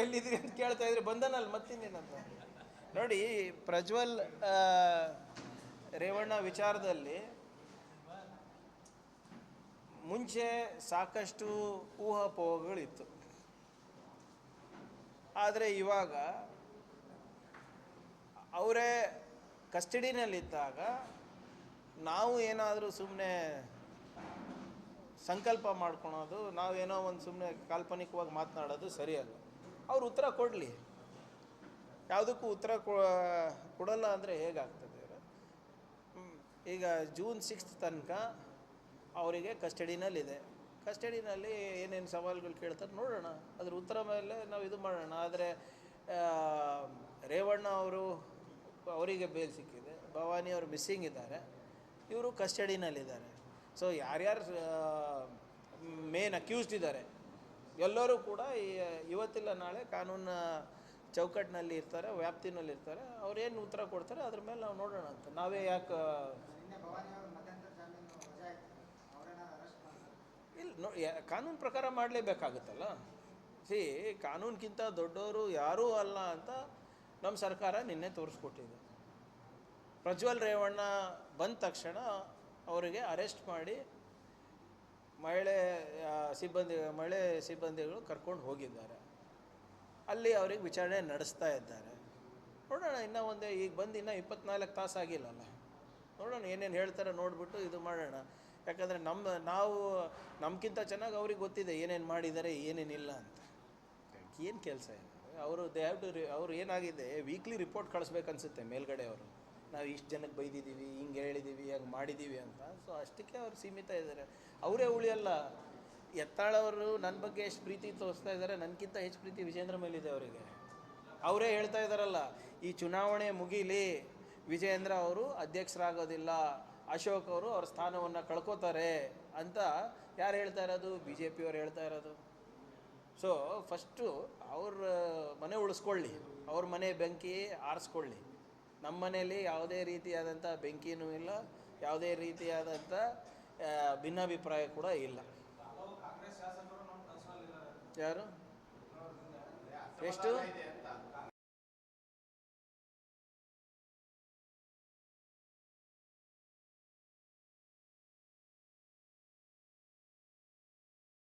ಎಲ್ಲಿದ್ದೀರಿ ಅಂತ ಕೇಳ್ತಾ ಇದ್ರೆ ಬಂದನಲ್ಲ ಮತ್ತಿನ್ನೇನಂತ. ನೋಡಿ, ಪ್ರಜ್ವಲ್ ರೇವಣ್ಣ ವಿಚಾರದಲ್ಲಿ ಮುಂಚೆ ಸಾಕಷ್ಟು ಊಹಾಪೋಹಗಳಿತ್ತು. ಆದರೆ ಇವಾಗ ಅವರೇ ಕಸ್ಟಡಿನಲ್ಲಿದ್ದಾಗ ನಾವು ಏನಾದರೂ ಸುಮ್ಮನೆ ಸಂಕಲ್ಪ ಮಾಡ್ಕೊಳೋದು, ನಾವೇನೋ ಒಂದು ಸುಮ್ಮನೆ ಕಾಲ್ಪನಿಕವಾಗಿ ಮಾತನಾಡೋದು ಸರಿಯಲ್ಲ. ಅವ್ರು ಉತ್ತರ ಕೊಡಲಿ. ಯಾವುದಕ್ಕೂ ಉತ್ತರ ಕೊಡಲ್ಲ ಅಂದರೆ ಹೇಗಾಗ್ತದೆ? ಈಗ ಜೂನ್ 6 ತನಕ ಅವರಿಗೆ ಕಸ್ಟಡಿನಲ್ಲಿದೆ. ಕಸ್ಟಡಿನಲ್ಲಿ ಏನೇನು ಸವಾಲುಗಳು ಕೇಳ್ತಾರೆ ನೋಡೋಣ, ಅದ್ರ ಉತ್ತರ ಮೇಲೆ ನಾವು ಇದು ಮಾಡೋಣ. ಆದರೆ ರೇವಣ್ಣ ಅವರಿಗೆ ಬೇಲ್ ಸಿಕ್ಕಿದೆ, ಭವಾನಿ ಅವರು ಮಿಸ್ಸಿಂಗ್ ಇದ್ದಾರೆ, ಇವರು ಕಸ್ಟಡಿನಲ್ಲಿದ್ದಾರೆ. ಸೊ ಯಾರ್ಯಾರು ಮೇನ್ ಅಕ್ಯೂಸ್ಡ್ ಇದ್ದಾರೆ ಎಲ್ಲರೂ ಕೂಡ ಇವತ್ತಿಲ್ಲ ನಾಳೆ ಕಾನೂನಿನ ಚೌಕಟ್ಟಿನಲ್ಲಿ ಇರ್ತಾರೆ, ವ್ಯಾಪ್ತಿನಲ್ಲಿರ್ತಾರೆ. ಅವ್ರೇನು ಉತ್ತರ ಕೊಡ್ತಾರೆ ಅದ್ರ ಮೇಲೆ ನಾವು ನೋಡೋಣ ಅಂತ. ನಾವೇ ಯಾಕೆ ಇಲ್ಲ ಕಾನೂನು ಪ್ರಕಾರ ಮಾಡಲೇಬೇಕಾಗುತ್ತಲ್ಲ. ಕಾನೂನಿಗಿಂತ ದೊಡ್ಡವರು ಯಾರೂ ಅಲ್ಲ ಅಂತ ನಮ್ಮ ಸರ್ಕಾರ ನಿನ್ನೆ ತೋರಿಸ್ಕೊಟ್ಟಿದೆ. ಪ್ರಜ್ವಲ್ ರೇವಣ್ಣ ಬಂದ ತಕ್ಷಣ ಅವರಿಗೆ ಅರೆಸ್ಟ್ ಮಾಡಿ ಮಹಿಳೆ ಸಿಬ್ಬಂದಿಗಳು ಕರ್ಕೊಂಡು ಹೋಗಿದ್ದಾರೆ. ಅಲ್ಲಿ ಅವ್ರಿಗೆ ವಿಚಾರಣೆ ನಡೆಸ್ತಾ ಇದ್ದಾರೆ. ನೋಡೋಣ, ಈಗ ಬಂದು ಇನ್ನೂ 24 ತಾಸು ಆಗಿಲ್ಲಲ್ಲ. ನೋಡೋಣ ಏನೇನು ಹೇಳ್ತಾರೆ, ನೋಡಿಬಿಟ್ಟು ಇದು ಮಾಡೋಣ. ಯಾಕಂದರೆ ನಮ್ಗಿಂತ ಚೆನ್ನಾಗಿ ಅವ್ರಿಗೆ ಗೊತ್ತಿದೆ ಏನೇನು ಮಾಡಿದ್ದಾರೆ ಏನೇನಿಲ್ಲ ಅಂತ. ಏನು ಕೆಲಸ ಇದೆ ಅವರು ಅವ್ರು ಏನಾಗಿದೆ, ವೀಕ್ಲಿ ರಿಪೋರ್ಟ್ ಕಳಿಸ್ಬೇಕನ್ಸುತ್ತೆ ಮೇಲ್ಗಡೆ ಅವರು. ನಾವು ಇಷ್ಟು ಜನಕ್ಕೆ ಬೈದಿದ್ದೀವಿ, ಹಿಂಗೆ ಹೇಳಿದ್ದೀವಿ, ಹಂಗೆ ಮಾಡಿದ್ದೀವಿ ಅಂತ. ಸೊ ಅಷ್ಟಕ್ಕೆ ಅವ್ರು ಸೀಮಿತ ಇದ್ದಾರೆ. ಅವರೇ ಉಳಿಯಲ್ಲ. ಎತ್ತಾಳವರು ನನ್ನ ಬಗ್ಗೆ ಎಷ್ಟು ಪ್ರೀತಿ ತೋರಿಸ್ತಾ ಇದ್ದಾರೆ, ನನಗಿಂತ ಹೆಚ್ಚು ಪ್ರೀತಿ ವಿಜೇಂದ್ರ ಮೇಲಿದೆ ಅವರಿಗೆ. ಅವರೇ ಹೇಳ್ತಾ ಇದ್ದಾರಲ್ಲ, ಈ ಚುನಾವಣೆ ಮುಗೀಲಿ, ವಿಜೇಂದ್ರ ಅವರು ಅಧ್ಯಕ್ಷರಾಗೋದಿಲ್ಲ, ಅಶೋಕ್ ಅವರು ಅವ್ರ ಸ್ಥಾನವನ್ನು ಕಳ್ಕೊತಾರೆ ಅಂತ ಯಾರು ಹೇಳ್ತಾ ಇರೋದು? BJP ಅವ್ರು ಹೇಳ್ತಾ ಇರೋದು. ಸೊ ಫಸ್ಟು ಅವ್ರ ಮನೆ ಉಳಿಸ್ಕೊಳ್ಳಿ, ಅವ್ರ ಮನೆ ಬೆಂಕಿ ಆರಿಸ್ಕೊಳ್ಳಿ. ನಮ್ಮ ಮನೆಯಲ್ಲಿ ಯಾವುದೇ ರೀತಿಯಾದಂಥ ಬೆಂಕಿನೂ ಇಲ್ಲ, ಯಾವುದೇ ರೀತಿಯಾದಂಥ ಭಿನ್ನಾಭಿಪ್ರಾಯ ಕೂಡ ಇಲ್ಲ. ಯಾರು ಎಷ್ಟು